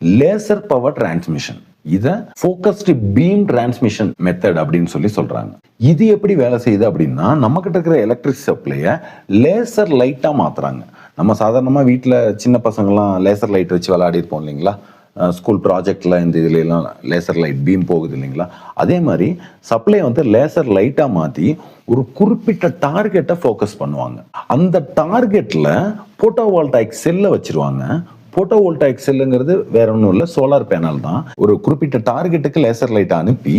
Laser power transmission. இதை focused beam transmission method அப்படின்னு சொல்றாங்க. இது எப்படி வேலை செய்யுது அப்படின்னா, நம்ம கிட்ட இருக்கிற எலக்ட்ரிக் சப்ளையை லேசர் லைட்டாக மாத்துறாங்க. நம்ம சாதாரணமாக வீட்டில் சின்ன பசங்கள்லாம் லேசர் லைட் வச்சு விளையாடி இருப்போம் இல்லைங்களா, ஸ்கூல் ப்ராஜெக்டில் இந்த இதுலாம் லேசர் லைட் பீம் போகுது இல்லைங்களா, அதே மாதிரி சப்ளை வந்து லேசர் லைட்டாக மாற்றி ஒரு குறிப்பிட்ட டார்கெட்டை ஃபோக்கஸ் பண்ணுவாங்க. அந்த டார்கெட்டில் போட்டோவோல்டாயிக் செல்லை வச்சிருவாங்க. போட்டோவோல்டாயிக் செல்லுங்கிறது வேற ஒன்றும் இல்லை, சோலார் பேனல் தான். ஒரு குறிப்பிட்ட டார்கெட்டுக்கு லேசர் லைட்டை அனுப்பி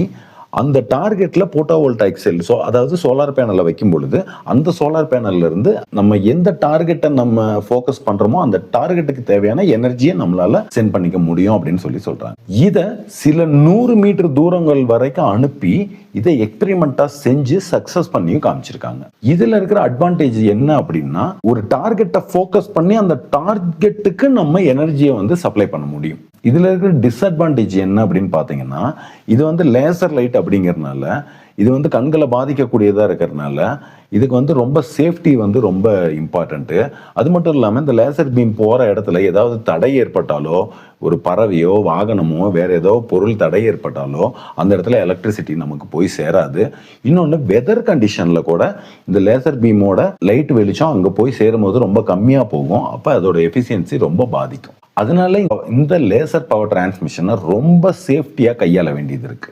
அந்த டார்கெட்ல போட்டோவோல்டாயிக் செல், அதாவது சோலார் பேனலை வைக்கும் பொழுது அந்த சோலார் பேனல்ல இருந்து நம்ம எந்த டார்கெட்டை நம்ம ஃபோக்கஸ் பண்றோமோ அந்த டார்கெட்டுக்கு தேவையான எனர்ஜியை நம்மளால சென்ட் பண்ணிக்க முடியும் அப்படின்னு சொல்றாங்க. இதை சில 100 மீட்டர் தூரங்கள் வரைக்கும் அனுப்பி இதை எக்ஸ்பெரிமெண்டா செஞ்சு சக்சஸ் பண்ணியும் காமிச்சிருக்காங்க. இதுல இருக்கிற அட்வான்டேஜ் என்ன அப்படின்னா, ஒரு டார்கெட்டை ஃபோக்கஸ் பண்ணி அந்த டார்கெட்டுக்கு நம்ம எனர்ஜியை வந்து சப்ளை பண்ண முடியும். இதுல இருக்கிற டிஸ்அட்வான்டேஜ் என்ன அப்படின்னு பாத்தீங்கன்னா, இது வந்து லேசர் லைட் அப்படிங்கறதுனால இது வந்து கண்களை பாதிக்கக்கூடியதா இருக்கிறதுனால இதுக்கு வந்து ரொம்ப சேஃப்டி வந்து ரொம்ப இம்பார்ட்டன்ட்டு. அது மட்டும் இல்லாமல் இந்த லேசர் பீம் போகிற இடத்துல ஏதாவது தடை ஏற்பட்டாலோ, ஒரு பறவையோ வாகனமோ வேற ஏதோ பொருள் தடை ஏற்பட்டாலோ அந்த இடத்துல எலக்ட்ரிசிட்டி நமக்கு போய் சேராது. இன்னொன்று, வெதர் கண்டிஷனில் கூட இந்த லேசர் பீமோட லைட் வெளிச்சம் அங்கே போய் சேரும்போது ரொம்ப கம்மியாக போகும். அப்போ அதோட எஃபிஷியன்சி ரொம்ப பாதிக்கும். அதனால இந்த லேசர் பவர் டிரான்ஸ்மிஷனை ரொம்ப சேஃப்டியாக கையாள வேண்டியது இருக்கு.